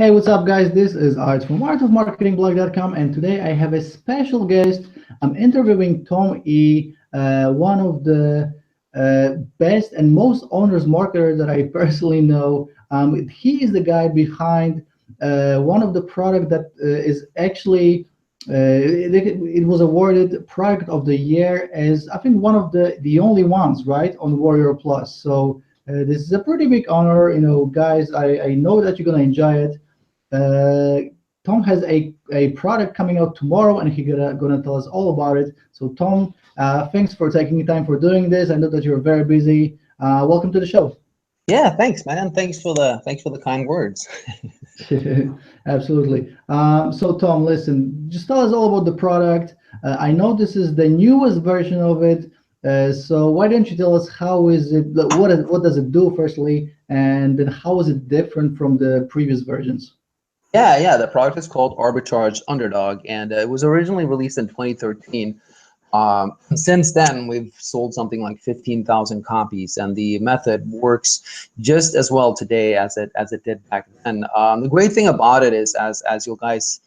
Hey, what's up, guys? This is Art from artofmarketingblog.com, and today I have a special guest. I'm interviewing Tom E., one of the best and most honest marketers that I personally know. He is the guy behind one of the product that is actually it was awarded product of the year as I think one of the only ones, right, on Warrior Plus. So this is a pretty big honor, guys. I know that you're gonna enjoy it. Uh, Tom has a product coming out tomorrow, and he's gonna tell us all about it. So Tom, thanks for taking the time for doing this. I know that you're very busy. Welcome to the show. Yeah, thanks, man. Thanks for the kind words. Absolutely. So Tom, listen, just tell us all about the product. I know this is the newest version of it. So why don't you tell us how is it? What does it do firstly, and then how is it different from the previous versions? Yeah. The product is called Arbitrage Underdog, and it was originally released in 2013. Since then, we've sold something like 15,000 copies, and the method works just as well today as it did back then. The great thing about it is, as you guys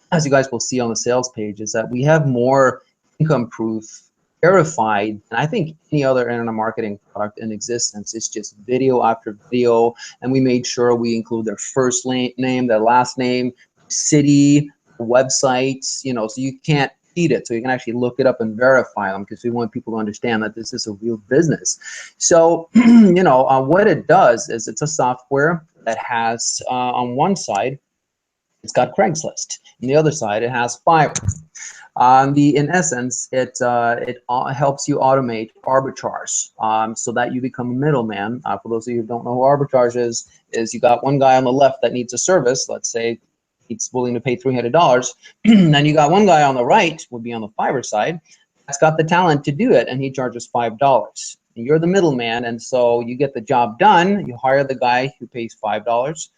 will see on the sales page, is that we have more income proof verified than I think any other internet marketing product in existence. It's just video after video, and we made sure we include their first name, their last name, city, websites, so you can't cheat it. So you can actually look it up and verify them, because we want people to understand that this is a real business. So, what it does is it's a software that has, on one side, it's got Craigslist. On the other side, it has Fiverr. In essence, it helps you automate arbitrage, so that you become a middleman. For those of you who don't know who arbitrage is you got one guy on the left that needs a service. Let's say he's willing to pay $300. Then you got one guy on the right, would be on the Fiverr side, that's got the talent to do it, and he charges $5. And you're the middleman, and so you get the job done. You hire the guy who pays $5,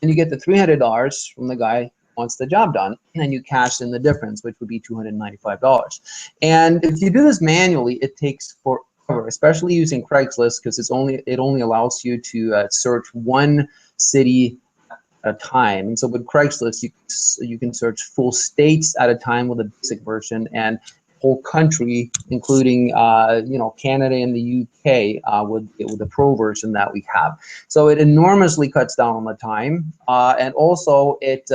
and you get the $300 from the guy wants the job done, and you cash in the difference, which would be $295. And if you do this manually, it takes forever, especially using Craigslist, because it only allows you to search one city at a time. And so with Craigslist, you can search full states at a time with a basic version, and whole country, including Canada and the UK, with the pro version that we have. So it enormously cuts down on the time, and also it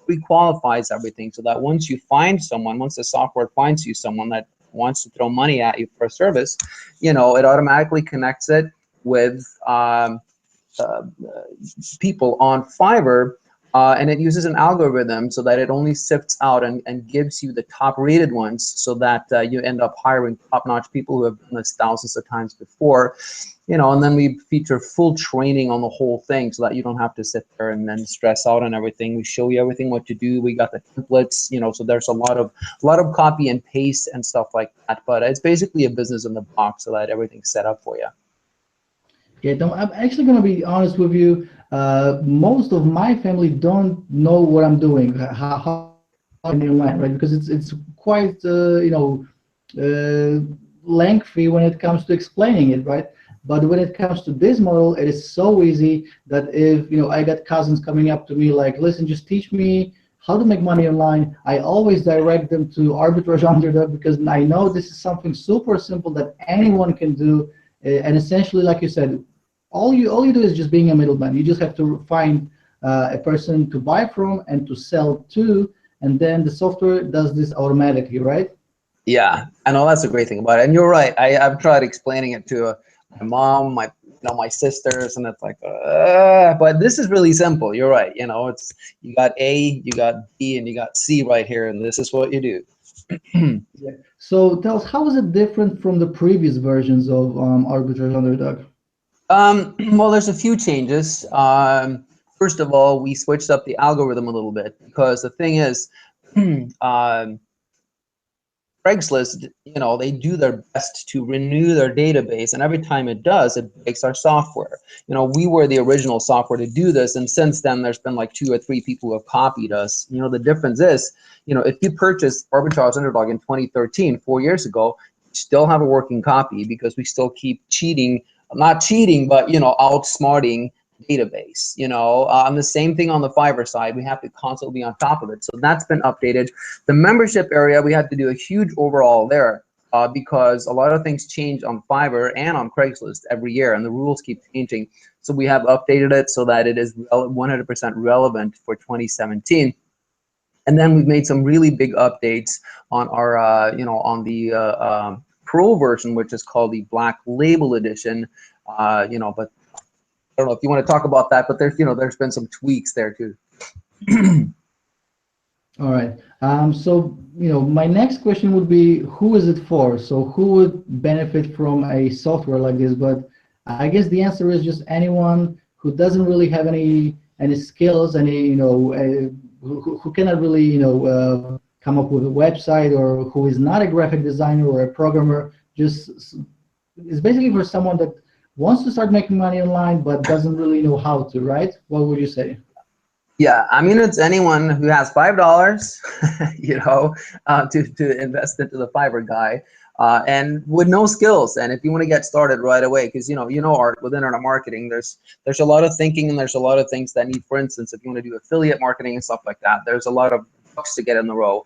pre-qualifies everything, so that once the software finds you someone that wants to throw money at you for a service, it automatically connects it with people on Fiverr. And it uses an algorithm so that it only sifts out and gives you the top rated ones, so that you end up hiring top-notch people who have done this thousands of times before. And then we feature full training on the whole thing, so that you don't have to sit there and then stress out on everything. We show you everything what to do. We got the templates, so there's a lot of copy and paste and stuff like that. But it's basically a business in the box, so that everything's set up for you. Yeah, Tom, I'm actually going to be honest with you. Most of my family don't know what I'm doing, how online, right? Because it's quite lengthy when it comes to explaining it, right? But when it comes to this model, it is so easy that if I got cousins coming up to me like, listen, just teach me how to make money online, I always direct them to Arbitrage Underdog, because I know this is something super simple that anyone can do, and essentially, like you said, all you do is just being a middleman. You just have to find a person to buy from and to sell to, and then the software does this automatically, right? Yeah, I know, that's a great thing about it. And you're right. I've tried explaining it to my mom, my sisters, and it's like, but this is really simple. You're right. It's you got A, you got B, and you got C right here, and this is what you do. Yeah. So tell us, how is it different from the previous versions of Arbitrage Underdog? Well, there's a few changes. First of all, we switched up the algorithm a little bit, because the thing is, Craigslist, they do their best to renew their database, and every time it does, it breaks our software. We were the original software to do this, and since then, there's been like 2 or 3 people who have copied us. The difference is, if you purchased Arbitrage Underdog in 2013, 4 years ago, you still have a working copy, because we still keep cheating, not cheating, but outsmarting database. The same thing on the Fiverr side. We have to constantly be on top of it. So that's been updated. The membership area, we had to do a huge overhaul there because a lot of things change on Fiverr and on Craigslist every year, and the rules keep changing. So we have updated it so that it is 100% relevant for 2017. And then we've made some really big updates on our, on the Pro version, which is called the Black Label Edition. But I don't know if you want to talk about that, but there's been some tweaks there too. All right. So, my next question would be, who is it for? So who would benefit from a software like this? But I guess the answer is just anyone who doesn't really have any skills, who cannot really, come up with a website, or who is not a graphic designer or a programmer. Just it's basically for someone that wants to start making money online but doesn't really know how to, right? What would you say? Yeah, I mean, it's anyone who has $5, to invest into the Fiverr guy, and with no skills. And if you want to get started right away, because Art, with internet marketing, there's a lot of thinking, and there's a lot of things that need. For instance, if you want to do affiliate marketing and stuff like that, there's a lot of books to get in a row.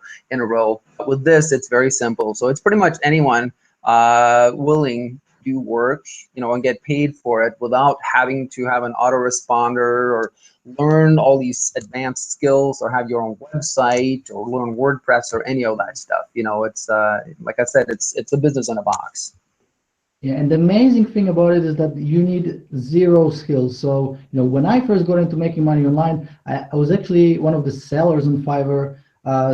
But with this, it's very simple. So it's pretty much anyone willing to do work, and get paid for it without having to have an autoresponder or learn all these advanced skills or have your own website or learn WordPress or any of that stuff. It's like I said, it's a business in a box. Yeah, and the amazing thing about it is that you need zero skills. So, when I first got into making money online, I was actually one of the sellers on Fiverr.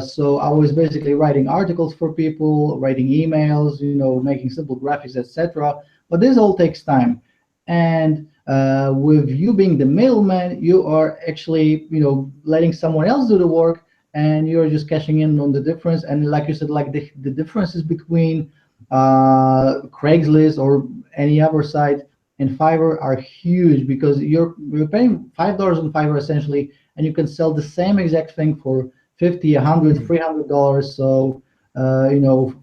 So I was basically writing articles for people, writing emails, making simple graphics, etc. But this all takes time. And with you being the middleman, you are actually, letting someone else do the work, and you're just cashing in on the difference. And like you said, like the differences between Craigslist or any other site and Fiverr are huge, because you're paying $5 on Fiverr essentially, and you can sell the same exact thing for $50, $100, $300. So,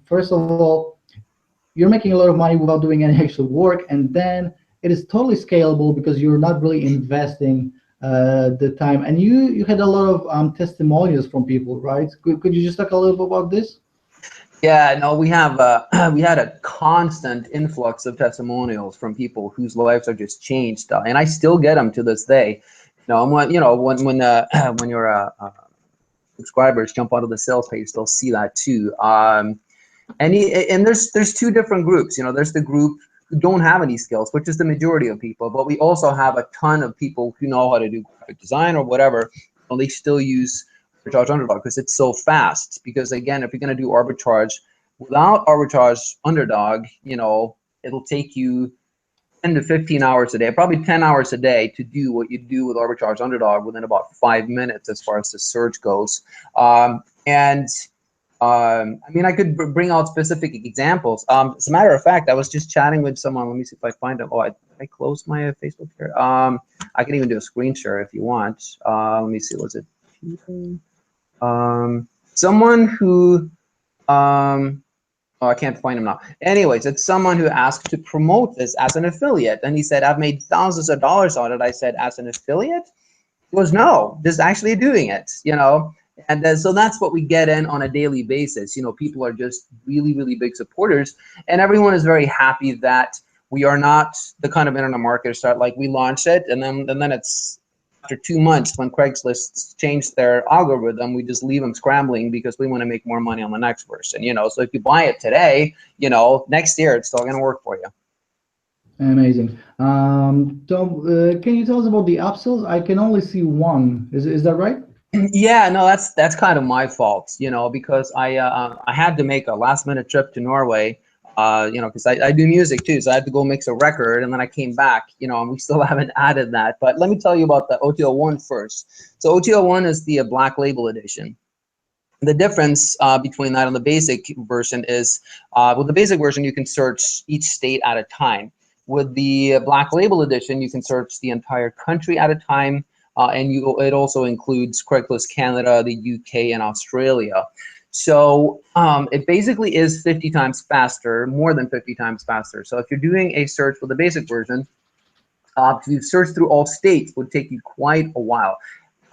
first of all, you're making a lot of money without doing any actual work, and then it is totally scalable because you're not really investing the time. And you had a lot of testimonials from people, right? Could you just talk a little bit about this? Yeah, no, we have we had a constant influx of testimonials from people whose lives are just changed, and I still get them to this day. When your subscribers jump onto the sales page, they'll see that too. And there's two different groups. There's the group who don't have any skills, which is the majority of people, but we also have a ton of people who know how to do graphic design or whatever, and they still use Arbitrage Underdog because it's so fast. Because again, if you're going to do arbitrage without Arbitrage Underdog, it'll take you 10 to 15 hours a day, probably 10 hours a day, to do what you do with Arbitrage Underdog within about 5 minutes as far as the search goes. I mean, I could bring out specific examples. As a matter of fact, I was just chatting with someone. Let me see if I find them. Oh, I closed my Facebook here. I can even do a screen share if you want. Let me see. Was it someone who? Oh, I can't find him now. Anyways, it's someone who asked to promote this as an affiliate, and he said, "I've made thousands of dollars on it." I said, "As an affiliate?" He goes, "No, just actually doing it." And so that's what we get in on a daily basis. People are just really, really big supporters, and everyone is very happy that we are not the kind of internet marketer start like we launch it, and then it's after 2 months when Craigslist changed their algorithm, we just leave them scrambling because we want to make more money on the next version. So if you buy it today, next year it's still going to work for you. Amazing. Tom, can you tell us about the upsells? I can only see one. Is that right? Yeah, no, that's kind of my fault, because I had to make a last minute trip to Norway, because I do music too, so I had to go mix a record, and then I came back, and we still haven't added that. But let me tell you about the OTO1 first. So OTO1 is the Black Label Edition. The difference between that and the basic version is, with the basic version, you can search each state at a time. With the Black Label Edition, you can search the entire country at a time. And it also includes Craigslist Canada, the UK, and Australia. So it basically is 50 times faster, more than 50 times faster. So if you're doing a search with the basic version, To search through all states would take you quite a while.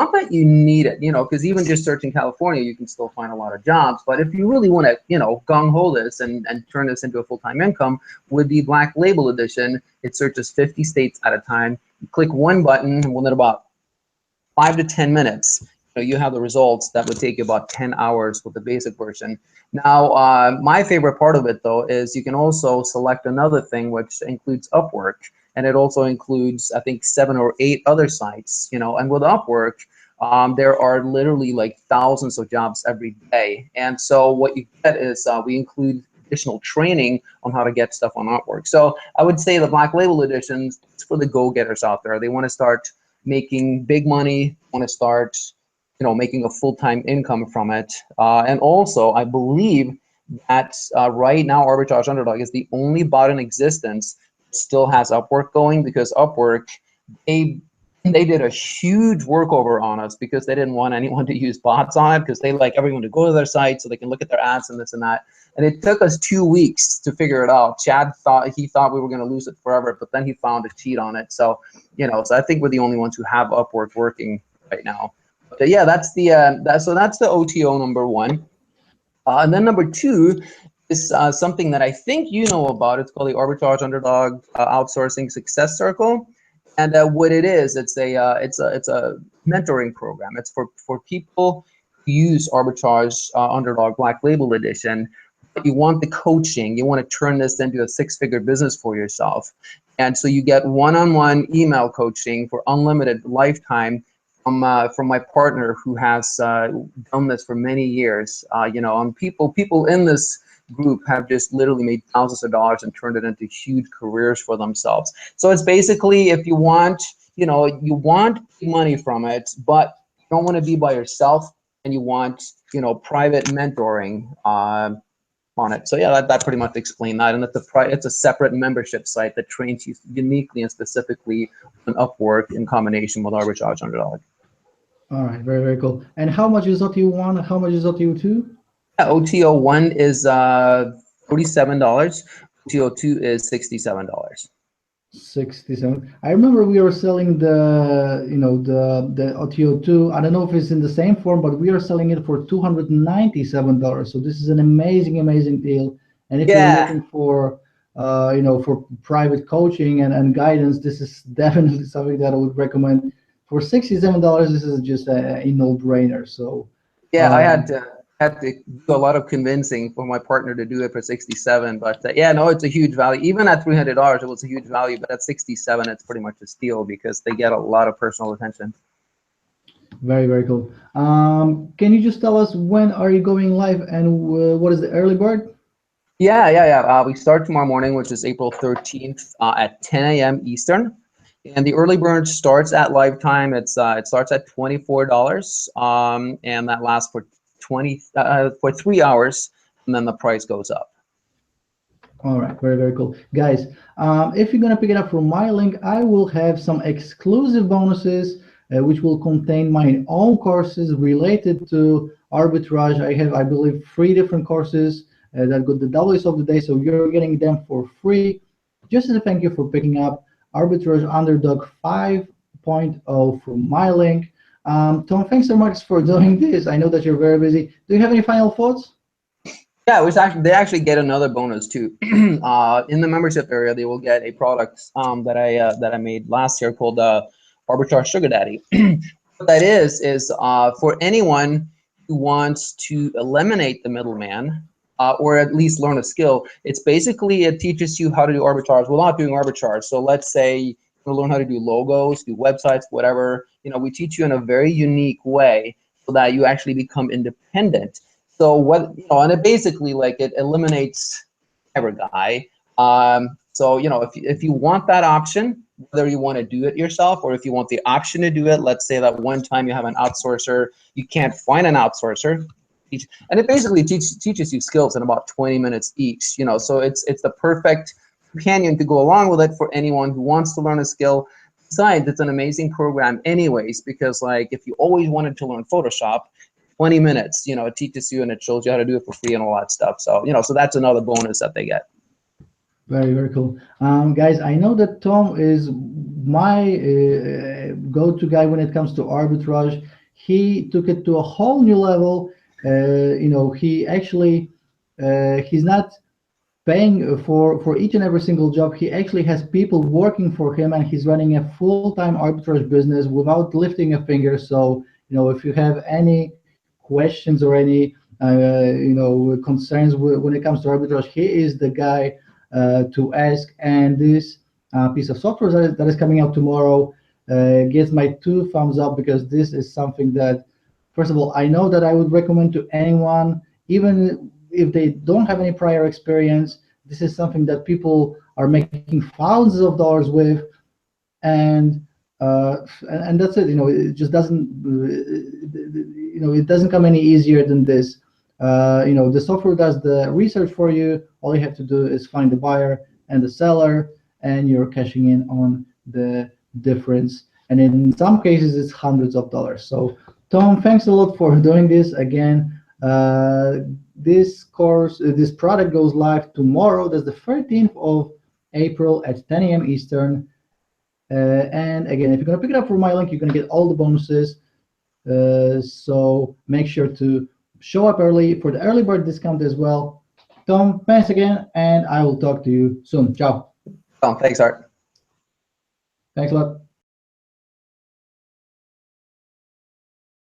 Not that you need it, because even just searching California, you can still find a lot of jobs. But if you really want to, gung-ho this and turn this into a full-time income, with the Black Label Edition, it searches 50 states at a time. You click one button, and within about 5 to 10 minutes, you have the results that would take you about 10 hours with the basic version. Now, my favorite part of it, though, is you can also select another thing, which includes Upwork. And it also includes, I think, 7 or 8 other sites, and with Upwork, there are literally like thousands of jobs every day. And so what you get is we include additional training on how to get stuff on Upwork. So I would say the Black Label Editions is for the go-getters out there. They want to start making big money, want to start, making a full-time income from it. And also, I believe that right now, Arbitrage Underdog is the only bot in existence still has Upwork going, because Upwork, they did a huge workover on us because they didn't want anyone to use bots on it, because they like everyone to go to their site so they can look at their ads and this and that. And it took us 2 weeks to figure it out. Chad thought we were going to lose it forever, but then he found a cheat on it. So, so I think we're the only ones who have Upwork working right now. But yeah, that's the that's the OTO number one. And then number two is something that I think you know about. It's called the Arbitrage Underdog Outsourcing Success Circle. And what it is, it's a mentoring program. It's for people who use Arbitrage Underdog Black Label Edition. But you want the coaching. You want to turn this into a 6-figure business for yourself. And so you get one-on-one email coaching for unlimited lifetime from my partner who has done this for many years. And people in this group have just literally made thousands of dollars and turned it into huge careers for themselves. So it's basically, if you want, you want money from it, but you don't want to be by yourself, and you want, private mentoring on it. So yeah, that pretty much explained that. And it's a separate membership site that trains you uniquely and specifically on Upwork in combination with Arbitrage Underdog. All right, very, very cool. And how much is OTO 1? How much is OTO 2? Yeah, OTO 1 is $47. OTO 2 is $67. 67. I remember we were selling the OTO 2. I don't know if it's in the same form, but we are selling it for $297. So this is an amazing deal. And if you're looking for for private coaching and guidance, this is definitely something that I would recommend. For $67, this is just a no-brainer. So yeah, I had to do a lot of convincing for my partner to do it for $67. But yeah, no, it's a huge value. Even at $300, it was a huge value. But at $67, it's pretty much a steal because they get a lot of personal attention. Very, very cool. Can you just tell us when are you going live and what is the early bird? Yeah. We start tomorrow morning, which is April 13th at 10 a.m. Eastern. And the early bird starts at lifetime. It starts at $24, and that lasts for 3 hours, and then the price goes up. All right, very, very cool. Guys, if you're going to pick it up from my link, I will have some exclusive bonuses, which will contain my own courses related to arbitrage. I have, I believe, 3 different courses that got the W's of the day, so you're getting them for free. Just as a thank you for picking up Arbitrage Underdog 5.0 from my link. Tom, thanks so much for doing this. I know that you're very busy. Do you have any final thoughts? Yeah, they actually get another bonus too. In the membership area, they will get a product that I made last year called Arbitrage Sugar Daddy. What that is for anyone who wants to eliminate the middleman, or at least learn a skill. It's basically, it teaches you how to do arbitrage. We're not doing arbitrage. So let's say you want to learn how to do logos, do websites, whatever. We teach you in a very unique way so that you actually become independent. So what, and it basically, like, it eliminates every guy. So, if you want that option, whether you want to do it yourself or if you want the option to do it, let's say that one time you have an outsourcer, you can't find an outsourcer, and it basically teaches you skills in about 20 minutes each, so it's the perfect companion to go along with it for anyone who wants to learn a skill. Besides, it's an amazing program anyways, because like if you always wanted to learn Photoshop, 20 minutes, it teaches you and it shows you how to do it for free and all that stuff. So, so that's another bonus that they get. Very, very cool. Guys, I know that Tom is my go-to guy when it comes to arbitrage. He took it to a whole new level. He actually he's not paying for each and every single job. He actually has people working for him, and he's running a full-time arbitrage business without lifting a finger. So, if you have any questions or any concerns when it comes to arbitrage, he is the guy to ask. And this piece of software that is coming out tomorrow gets my 2 thumbs up, because this is something that, first of all, I know that I would recommend to anyone, even if they don't have any prior experience. This is something that people are making thousands of dollars with, and and that's it. It just doesn't, it doesn't come any easier than this. The software does the research for you. All you have to do is find the buyer and the seller, and you're cashing in on the difference. And in some cases, it's hundreds of dollars. So, Tom, thanks a lot for doing this again. This product goes live tomorrow. That's the 13th of April at 10 a.m. Eastern. And again, if you're gonna pick it up from my link, you're gonna get all the bonuses. So make sure to show up early for the early bird discount as well. Tom, thanks again, and I will talk to you soon. Ciao. Thanks, Art. Thanks a lot.